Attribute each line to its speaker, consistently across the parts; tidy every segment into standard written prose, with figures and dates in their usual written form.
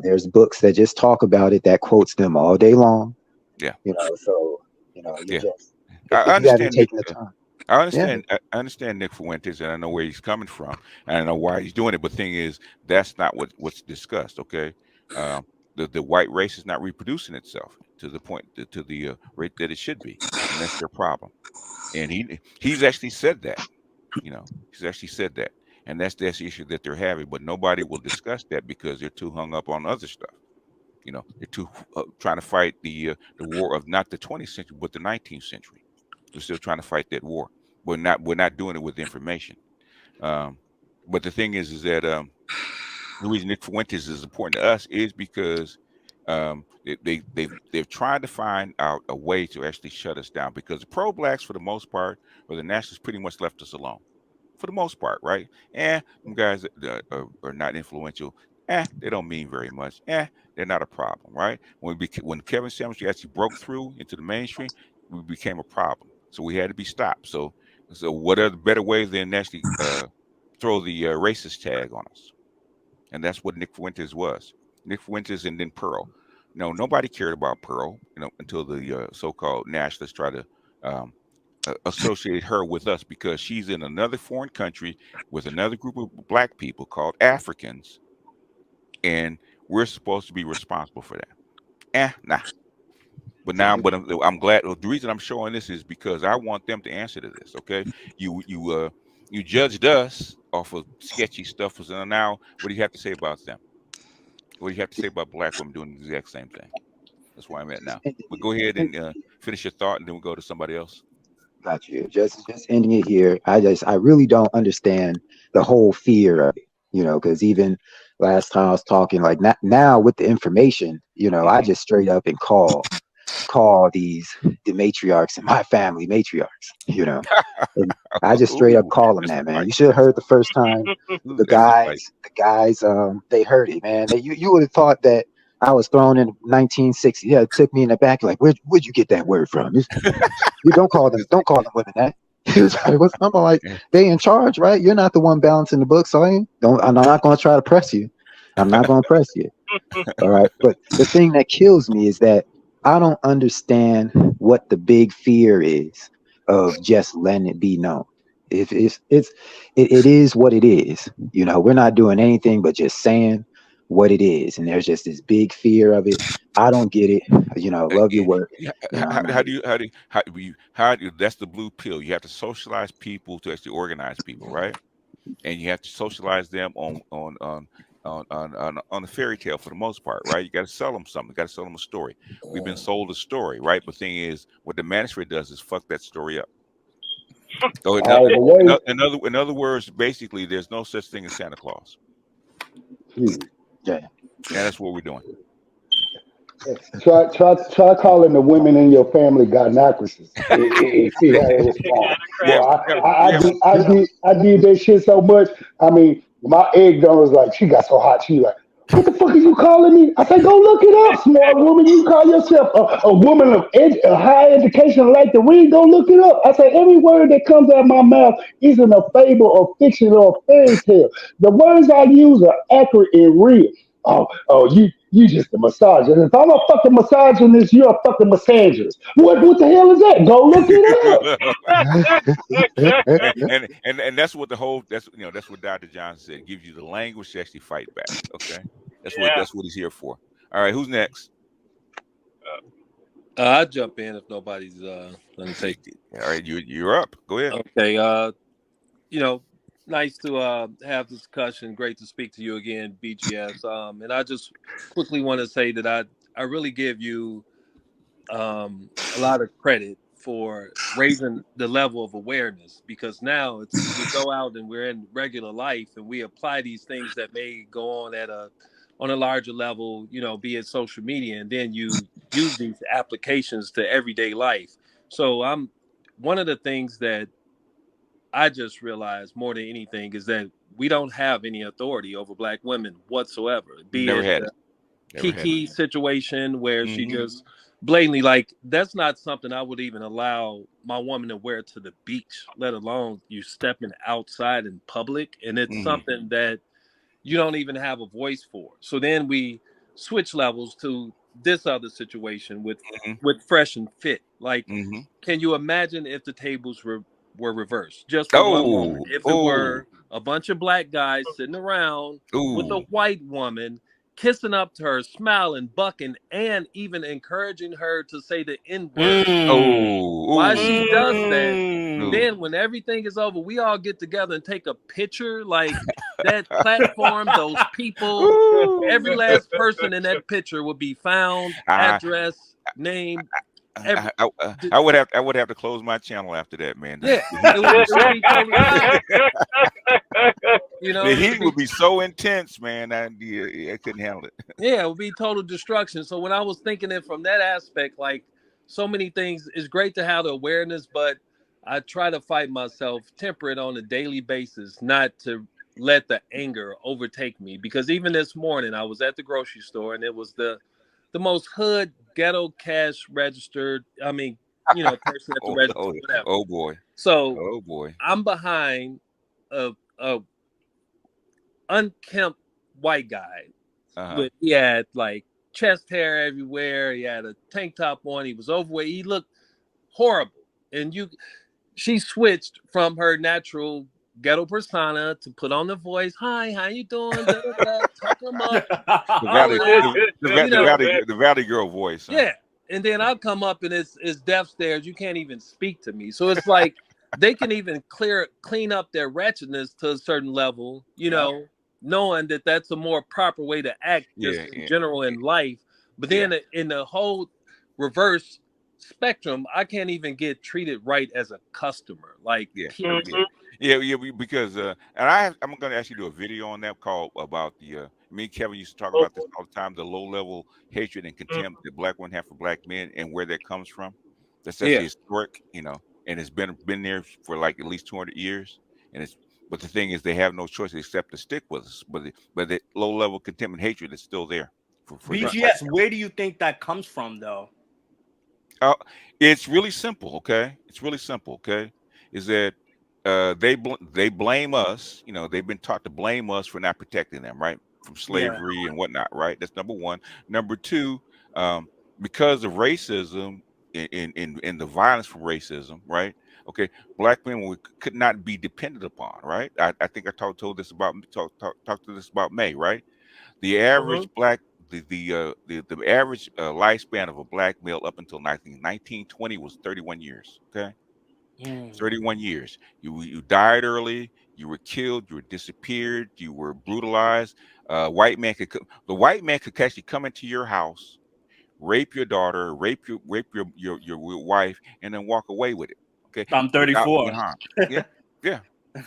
Speaker 1: There's books that just talk about it that quotes them all day long.
Speaker 2: Yeah,
Speaker 1: So you
Speaker 2: yeah.
Speaker 1: just
Speaker 2: I
Speaker 1: if you haven't
Speaker 2: understand Nick.
Speaker 1: taken the time,
Speaker 2: I
Speaker 1: yeah,
Speaker 2: understand. I understand Nick Fuentes, and I know where he's coming from, and I know why he's doing it. But thing is, that's not what's discussed. Okay, um, the white race is not reproducing itself to the point to the rate that it should be, and that's their problem. And he's actually said that. He's actually said that, and that's the issue that they're having. But nobody will discuss that because they're too hung up on other stuff. They're too trying to fight the war of not the 20th century but the 19th century. They're still trying to fight that war. We're not doing it with information. Um, but the thing is that the reason Nick Fuentes is important to us is because they've tried to find out a way to actually shut us down, because the pro blacks for the most part, or the nationalists, pretty much left us alone for the most part, right? Them guys are not influential. They don't mean very much. They're not a problem, right? When Kevin Samuels actually broke through into the mainstream, we became a problem. So we had to be stopped. So what are the better ways than actually throw the racist tag on us? And that's what Nick Fuentes was. Nick Fuentes and then Pearl. Nobody cared about Pearl, until the so-called nationalists try to um, associate her with us, because she's in another foreign country with another group of black people called Africans, and we're supposed to be responsible for that. Nah. But I'm glad. Well, the reason I'm showing this is because I want them to answer to this. Okay, you judged us off of sketchy stuff, so now what do you have to say about them? What do you have to say about black women doing the exact same thing? That's where I'm at now.
Speaker 1: and,
Speaker 2: But go ahead
Speaker 1: and
Speaker 2: and finish your thought, and then we'll go to somebody else.
Speaker 1: got you. Just ending it here. I really don't understand the whole fear of it. Because even last time I was talking, like now with the information, I
Speaker 2: Hmm.
Speaker 1: just straight up and call the matriarchs in my family matriarchs. And I just straight up
Speaker 2: Ooh,
Speaker 1: call them
Speaker 2: that's a
Speaker 1: that, man.
Speaker 2: fight.
Speaker 1: You should have heard the first time
Speaker 2: Ooh,
Speaker 1: the
Speaker 2: that's a fight.
Speaker 1: guys, they heard it, man. You would have thought that I was thrown in 1960. Yeah, it took me in the back, like, where'd you get that word from? You don't call them women that. He was like, what's I'm like,
Speaker 2: Yeah.
Speaker 1: they in charge, right? You're not the one balancing the books, so I'm not going to try to press you. I'm not going to press you. All right. But the thing that kills me is that I don't understand what the big fear is of just letting it be known. If it is what it is. We're not doing anything but just saying what it is. And there's just this big fear of it. I don't get it. Love your
Speaker 2: Yeah,
Speaker 1: work.
Speaker 2: yeah.
Speaker 1: I'm
Speaker 2: How
Speaker 1: not.
Speaker 2: do you that's the blue pill. You have to socialize people to actually organize people, right? And you have to socialize them on the fairy tale for the most part, right? You got to sell them something. You got to sell them a story. We've been sold a story, right? But thing is, what the magistrate does is fuck that story up. So
Speaker 3: All the way.
Speaker 2: in other words, basically, there's no such thing as Santa Claus,
Speaker 1: Yeah.
Speaker 2: and that's what we're doing. Yeah.
Speaker 3: Try calling the women in your family gynocracies and see how they respond.
Speaker 2: Yeah,
Speaker 3: Well,
Speaker 2: we have we have
Speaker 3: I did that shit so much. I mean, my egg donor was like, she got so hot. She like, what the fuck are you calling me? I said, go look it up, smart woman. You call yourself a woman of a high education like to read. Go look it up. I said, every word that comes out of my mouth isn't a fable or fiction or a fairy tale. The words I use are accurate and real. You just a misogynist. If I'm a fucking misogynist, you're a fucking misandrist. What the hell is that? Go look it up.
Speaker 2: and that's what the whole that's what Dr. Johnson said. It gives you the language to actually fight back. Okay, that's what he's here for. All right, who's next?
Speaker 4: I'll jump in if nobody's gonna
Speaker 2: All
Speaker 4: take.
Speaker 2: right, you're up. Go ahead.
Speaker 4: Okay. You know, nice to have this discussion. Great to speak to you again, BGS. And I just quickly want to say that I really give you a lot of credit for raising the level of awareness, because now it's we go out and we're in regular life and we apply these things that may go on a larger level, be it social media, and then you use these applications to everyday life. So I'm one of the things that I just realized more than anything is that we don't have any authority over black women whatsoever. Be
Speaker 2: Never
Speaker 4: it
Speaker 2: had
Speaker 4: the
Speaker 2: it. Never had it.
Speaker 4: Kiki situation where she
Speaker 2: Hmm.
Speaker 4: just blatantly, like, that's not something I would even allow my woman to wear to the beach, let alone you stepping outside in public. And it's
Speaker 2: Hmm.
Speaker 4: something that you don't even have a voice for. So then we switch levels to this other situation with Fresh and Fit. Like, can you imagine if the tables were reversed just for one moment? If it were a bunch of black guys sitting around with a white woman, kissing up to her, smiling, bucking, and even encouraging her to say the N-word. Why she does that, then when everything is over, we all get together and take a picture, like that platform, those people, every last person in that picture will be found, address, name.
Speaker 2: I would have to close my channel after that, man.
Speaker 4: Yeah, it would be totally you know,
Speaker 2: the heat would be so intense, man. I couldn't handle it.
Speaker 4: Yeah, it would be total destruction. So when I was thinking it from that aspect, like so many things, it's great to have the awareness, but I try to fight myself, temper it on a daily basis, not to let the anger overtake me. Because even this morning, I was at the grocery store and it was the most hood ghetto cash registered. I mean, you know, person at the register. Whatever.
Speaker 2: Oh boy.
Speaker 4: So I'm behind a unkempt white guy. But he had like chest hair everywhere. He had a tank top on. He was overweight. He looked horrible. And she switched from her natural ghetto persona to put on the voice. Hi, how you doing? Talk him up.
Speaker 2: The Valley Girl voice. Huh?
Speaker 4: Yeah. And then I'll come up and it's death stares. You can't even speak to me. So it's like they can even clean up their wretchedness to a certain level, you know, knowing that that's a more proper way to act in general in life. But then in the whole reverse spectrum, I can't even get treated right as a customer. Like,
Speaker 2: because and I'm going to actually do a video on that called about the me and Kevin used to talk about this all the time, the low level hatred and contempt that black women have for black men and where that comes from. That's actually historic, you know, and it's been there for like at least 200 years. But the thing is, they have no choice except to stick with us. But the low level contempt and hatred is still there. For
Speaker 5: BGS, where do you think that comes from, though?
Speaker 2: It's really simple. Okay, it's really simple. Okay, is that they blame us. You know, they've been taught to blame us for not protecting them, right, from slavery and whatnot. Right. That's number one. Number two, because of racism in the violence from racism, right? Okay, black men could not be depended upon, right? I think I talked to this about May, right? The average black, the average lifespan of a black male up until 1920 was 31 years. Okay, 31 years. You died early. You were killed. You were disappeared. You were brutalized. The white man could actually come into your house, rape your daughter, rape your wife, and then walk away with it. Okay,
Speaker 5: I'm 34.
Speaker 2: Yeah.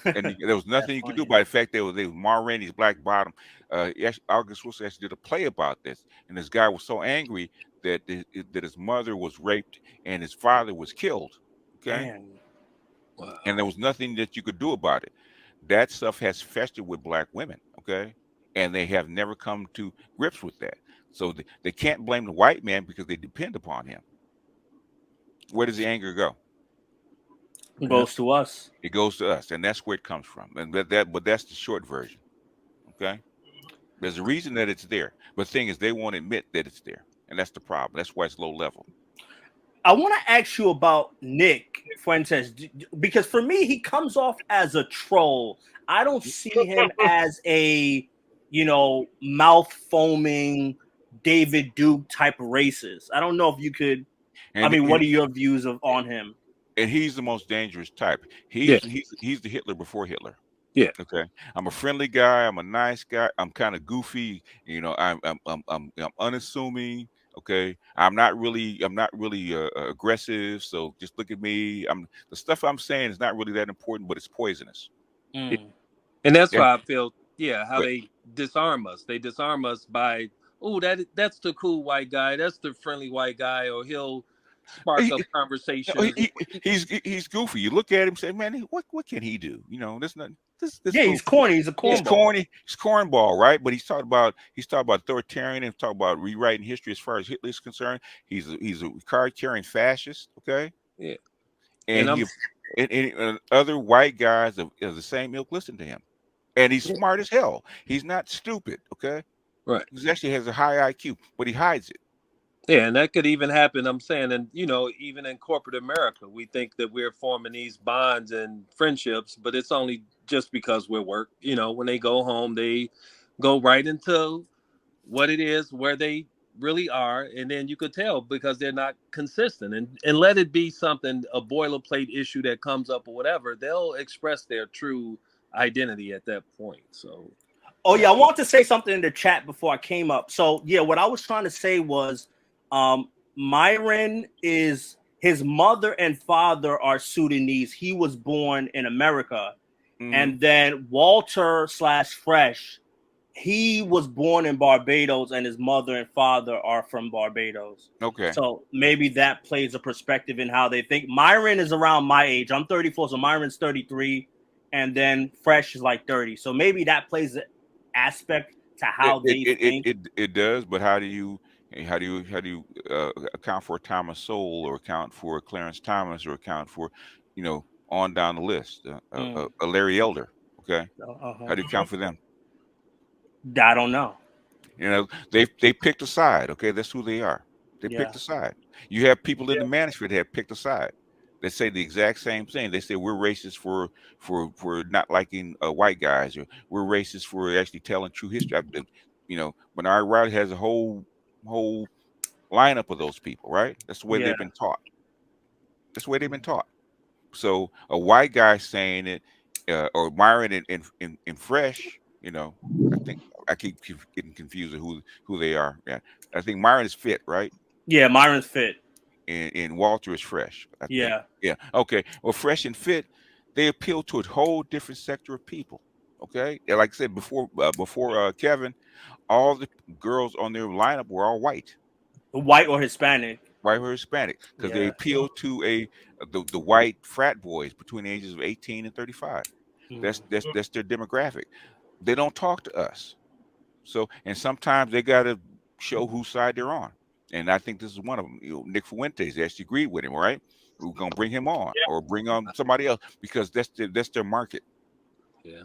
Speaker 2: And there was nothing you could do about the fact they was Ma Rainey's Black Bottom. August Wilson actually did a play about this, and this guy was so angry that his mother was raped and his father was killed. Okay, wow. And there was nothing that you could do about it. That stuff has festered with black women. Okay, and they have never come to grips with that. So they can't blame the white man because they depend upon him. Where does the anger go?
Speaker 5: It goes to us.
Speaker 2: It goes to us, and that's where it comes from. And but that's the short version. Okay, there's a reason that it's there, but the thing is, they won't admit that it's there, and that's the problem. That's why it's low level.
Speaker 5: I want to ask you about Nick Fuentes, because for me, he comes off as a troll. I don't see him as a, mouth foaming David Duke type of racist. I don't know if you could. What are your views on him?
Speaker 2: And he's the most dangerous type. He's the Hitler before Hitler.
Speaker 4: Yeah.
Speaker 2: Okay. I'm a friendly guy. I'm a nice guy. I'm kind of goofy. I'm unassuming. Okay. I'm not really aggressive. So just look at me. The stuff I'm saying is not really that important, but it's poisonous.
Speaker 4: And that's why I feel how they disarm us. They disarm us by, that's the cool white guy. That's the friendly white guy, or he'll spark up conversation.
Speaker 2: He's goofy. You look at him and say, man, what can he do? There's nothing.
Speaker 5: He's corny. He's a cornball.
Speaker 2: He's corny. He's cornball, right? But he's talking about authoritarian and talking about rewriting history as far as Hitler is concerned. He's a card-carrying fascist. Okay.
Speaker 4: Yeah.
Speaker 2: And other white guys of the same ilk listen to him. and he's smart as hell. He's not stupid. Okay,
Speaker 4: Right.
Speaker 2: he actually has a high IQ, but he hides it.
Speaker 4: Yeah, and that could even happen. I'm saying, and even in corporate America, we think that we're forming these bonds and friendships, but it's only just because we're work. When they go home, they go right into what it is, where they really are, and then you could tell because they're not consistent. And let it be something, a boilerplate issue that comes up or whatever, they'll express their true identity at that point. So.
Speaker 5: Oh yeah, I want to say something in the chat before I came up. So yeah, what I was trying to say was, Myron is his mother and father are Sudanese. He was born in America, and then Walter / Fresh, he was born in Barbados, and his mother and father are from Barbados.
Speaker 2: Okay.
Speaker 5: So maybe that plays a perspective in how they think. Myron is around my age. I'm 34, so Myron's 33, and then Fresh is like 30. So maybe that plays an aspect to how they think.
Speaker 2: It does, but how do you account for Thomas Sowell, or account for Clarence Thomas, or account for on down the list, a Larry Elder? Okay, how do you account for them?
Speaker 5: I don't know.
Speaker 2: They picked a side. Okay, that's who they are. They picked a side. You have people in the management that have picked a side. They say the exact same thing. They say we're racist for not liking white guys, or we're racist for actually telling true history. Bernard Riley has a whole lineup of those people, right? That's the way they've been taught. That's the way they've been taught. So a white guy saying it, or Myron in Fresh, I think I keep getting confused with who they are. Yeah, I think Myron is Fit, right?
Speaker 5: Yeah, Myron's Fit.
Speaker 2: And Walter is Fresh.
Speaker 5: Yeah.
Speaker 2: Yeah. Okay. Well, Fresh and Fit, they appeal to a whole different sector of people. Okay. And like I said before Kevin, all the girls on their lineup were all white.
Speaker 5: White or Hispanic.
Speaker 2: White or Hispanic, because they appeal to the white frat boys between the ages of 18 and 35. That's their demographic. They don't talk to us. So, and sometimes they got to show whose side they're on. And I think this is one of them. Nick Fuentes actually agreed with him, right? We're gonna bring him on, or bring on somebody else, because that's their market.
Speaker 4: Yeah.